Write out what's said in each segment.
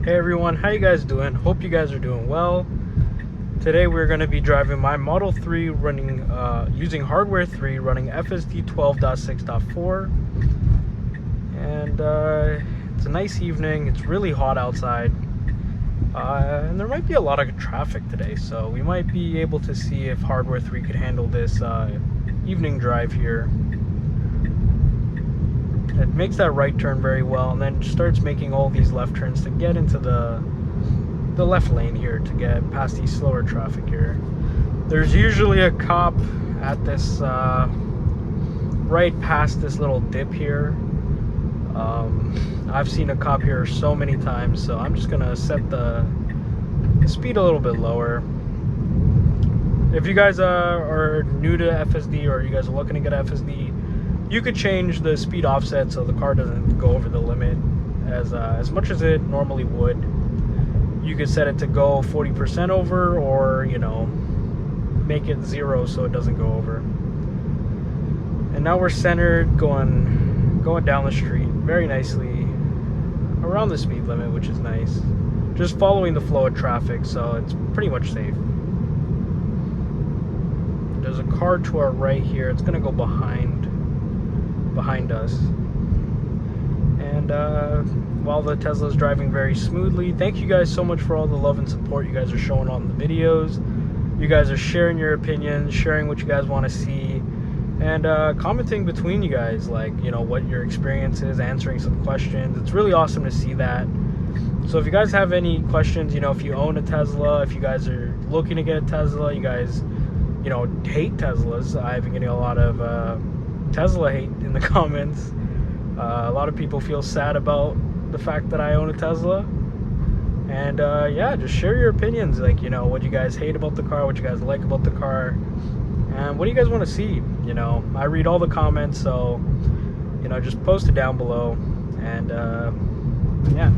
Hey everyone, how you guys doing? Hope you guys are doing well. Today we're going to be driving my Model 3 running using hardware 3 running FSD 12.6.4, and it's a nice evening. It's really hot outside, and there might be a lot of traffic today, so we might be able to see if hardware 3 could handle this evening drive here. It makes that right turn very well, and then starts making all these left turns to get into the left lane here to get past these slower traffic here. There's usually a cop at this right past this little dip here. I've seen a cop here so many times, so I'm just gonna set the speed a little bit lower. If you guys are new to FSD, or you guys are looking to get FSD, you could change the speed offset so the car doesn't go over the limit as much as it normally would. You could set it to go 40% over, or make it 0 so it doesn't go over. And now we're centered, going down the street very nicely around the speed limit, which is nice. Just following the flow of traffic, so it's pretty much safe. There's a car to our right here. It's gonna go behind us, and while the Tesla is driving very smoothly. Thank you guys so much for all the love and support you guys are showing on the videos. You guys are sharing your opinions, sharing what you guys want to see, and commenting between you guys, like what your experience is, answering some questions. It's really awesome to see that. So if you guys have any questions, if you own a Tesla, if you guys are looking to get a Tesla, you guys hate Teslas. I've been getting a lot of Tesla hate in the comments. A lot of people feel sad about the fact that I own a Tesla, and yeah, just share your opinions, like what you guys hate about the car, what you guys like about the car, and what do you guys want to see. I read all the comments, so just post it down below. And yeah,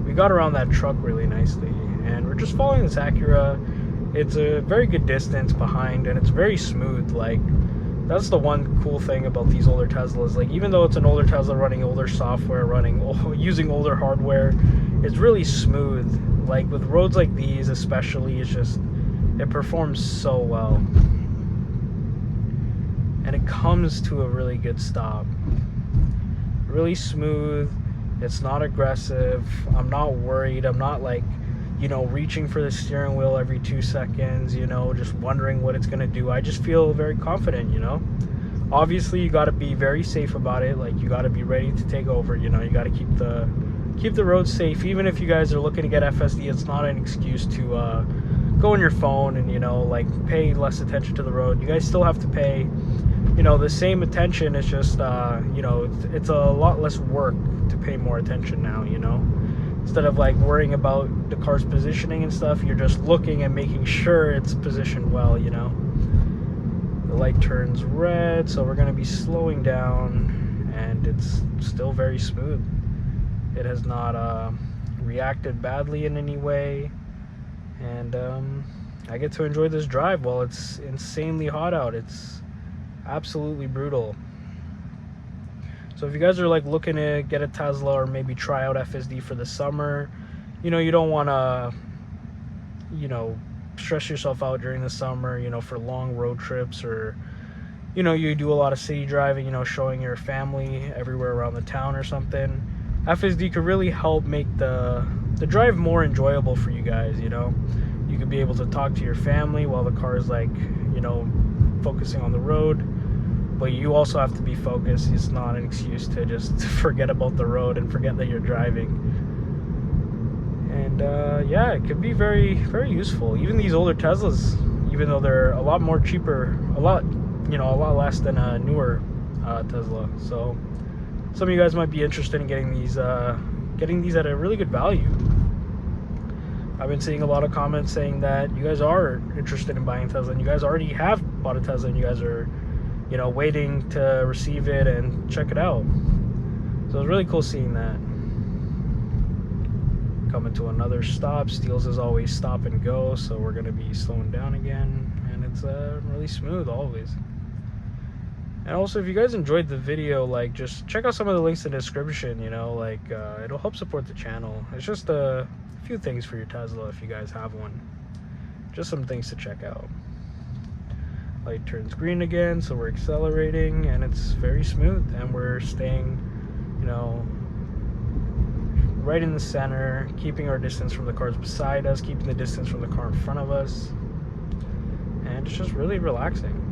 we got around that truck really nicely, and we're just following this Acura. It's a very good distance behind, and it's very smooth. Like, that's the one cool thing about these older Teslas. Like, even though it's an older Tesla running older software, using older hardware, it's really smooth. Like, with roads like these especially, it performs so well. And it comes to a really good stop. Really smooth. It's not aggressive. I'm not worried. I'm not like, reaching for the steering wheel every 2 seconds, just wondering what it's gonna do. I just feel very confident. Obviously you got to be very safe about it. Like, you got to be ready to take over. You got to keep the roads safe. Even if you guys are looking to get FSD, it's not an excuse to go on your phone and like pay less attention to the road. You guys still have to pay the same attention. It's just it's a lot less work to pay more attention now. Instead of like worrying about the car's positioning and stuff, you're just looking and making sure it's positioned well. The light turns red, so we're going to be slowing down, and it's still very smooth. It has not reacted badly in any way, and I get to enjoy this drive while it's insanely hot out. It's absolutely brutal. So if you guys are like looking to get a Tesla, or maybe try out FSD for the summer, you don't want to stress yourself out during the summer, for long road trips, or you do a lot of city driving, showing your family everywhere around the town or something. FSD could really help make the drive more enjoyable for you guys. You could be able to talk to your family while the car is like focusing on the road. But you also have to be focused. It's not an excuse to just forget about the road and forget that you're driving. And yeah, it could be very, very useful. Even these older Teslas, even though they're a lot more cheaper, a lot less than a newer Tesla. So some of you guys might be interested in getting these at a really good value. I've been seeing a lot of comments saying that you guys are interested in buying a Tesla, and you guys already have bought a Tesla, and you guys are waiting to receive it and check it out. So it's really cool seeing that. Coming to another stop. Steels is always stop and go, so we're going to be slowing down again, and it's really smooth always. And also, if you guys enjoyed the video, like, just check out some of the links in the description, you know, like, it'll help support the channel. It's just a few things for your Tesla if you guys have one. Just some things to check out. Light turns green again, so we're accelerating, and it's very smooth, and we're staying, you know, right in the center, keeping our distance from the cars beside us, keeping the distance from the car in front of us, and it's just really relaxing.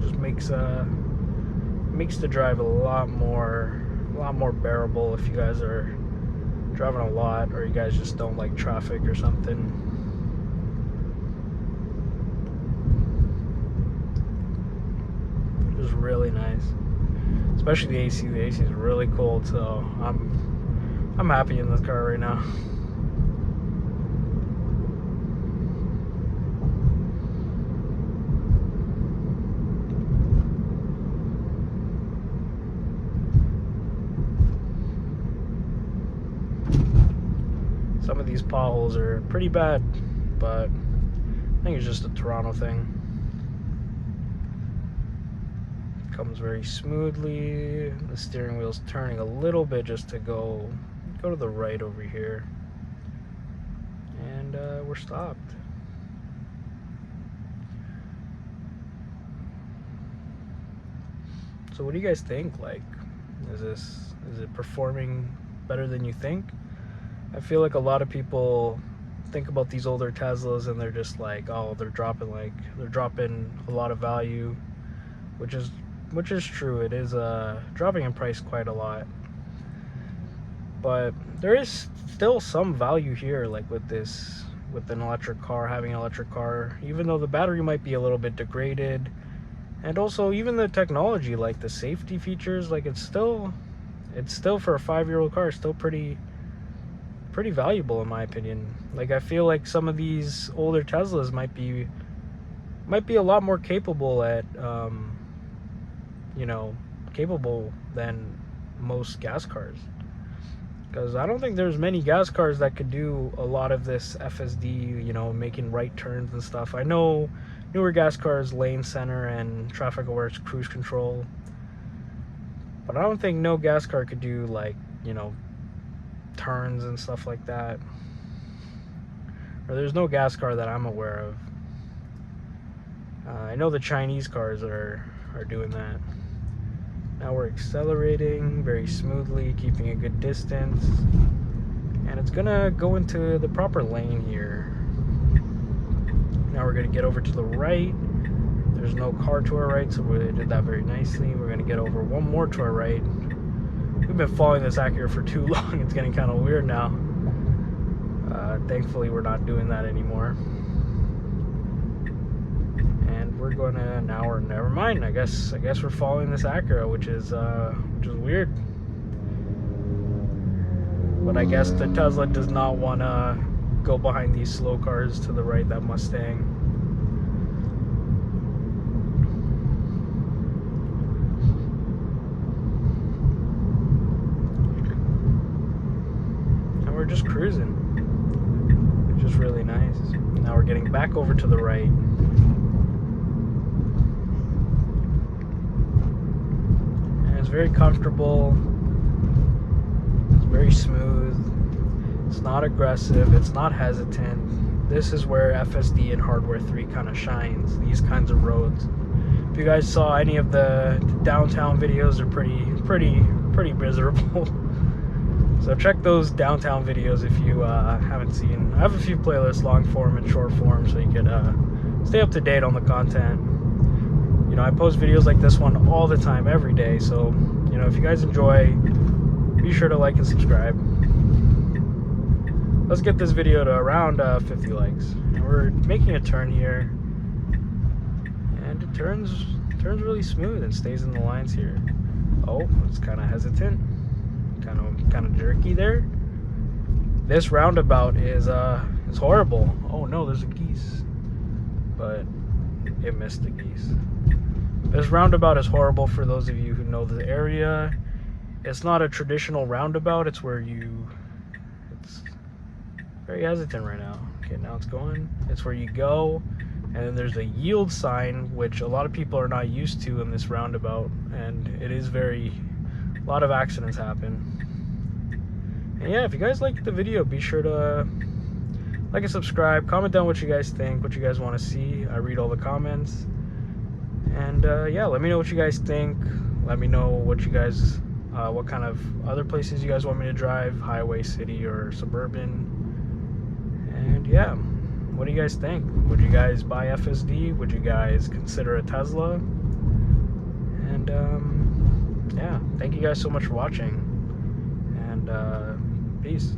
Just makes the drive a lot more bearable if you guys are driving a lot, or you guys just don't like traffic or something. Just really nice, especially the AC. The AC is really cold, so I'm happy in this car right now. Some of these potholes are pretty bad, but I think it's just a Toronto thing. Comes very smoothly. The steering wheel's turning a little bit just to go to the right over here, and we're stopped. So what do you guys think? Like, is it performing better than you think? I feel like a lot of people think about these older Teslas and they're just like, oh, they're dropping a lot of value, which is true. It is dropping in price quite a lot, but there is still some value here, like with an electric car, having an electric car, even though the battery might be a little bit degraded, and also even the technology, like the safety features, like it's still for a 5-year-old car, still pretty valuable in my opinion. Like, I feel like some of these older Teslas might be a lot more capable at capable than most gas cars, because I don't think there's many gas cars that could do a lot of this FSD, you know, making right turns and stuff. I know newer gas cars lane center and traffic aware cruise control, but I don't think no gas car could do, like, you know, turns and stuff like that. Or there's no gas car that I'm aware of. I know the Chinese cars are doing that. Now we're accelerating very smoothly, keeping a good distance, and it's gonna go into the proper lane here. Now we're gonna get over to the right. There's no car to our right, so we did that very nicely. We're gonna get over one more to our right. We've been following this Acura for too long. It's getting kind of weird now. Thankfully, we're not doing that anymore. And we're going to never mind. I guess we're following this Acura, which is weird. But I guess the Tesla does not want to go behind these slow cars to the right, that Mustang. We're just cruising. It's just really nice. Now we're getting back over to the right. And it's very comfortable. It's very smooth. It's not aggressive. It's not hesitant. This is where FSD and Hardware 3 kind of shines. These kinds of roads. If you guys saw any of the downtown videos, they're pretty miserable. So check those downtown videos if you haven't seen. I have a few playlists, long form and short form, so you could stay up to date on the content. You know, I post videos like this one all the time, every day. So, you know, if you guys enjoy, be sure to like and subscribe. Let's get this video to around 50 likes. And we're making a turn here, and it turns really smooth and stays in the lines here. Oh, it's kind of hesitant. Kind of jerky there. This roundabout is horrible. Oh no, there's a geese, but it missed the geese. This roundabout is horrible for those of you who know the area. It's not a traditional roundabout. It's very hesitant right now. Okay, now it's going. It's where you go And then there's a yield sign, which a lot of people are not used to in this roundabout, and it is a lot of accidents happen. And yeah, if you guys liked the video, be sure to like and subscribe, comment down what you guys think, what you guys want to see. I read all the comments. And yeah, let me know what you guys think. Let me know what you guys, what kind of other places you guys want me to drive, highway, city, or suburban. And yeah, what do you guys think? Would you guys buy FSD? Would you guys consider a Tesla? And yeah, thank you guys so much for watching. And peace.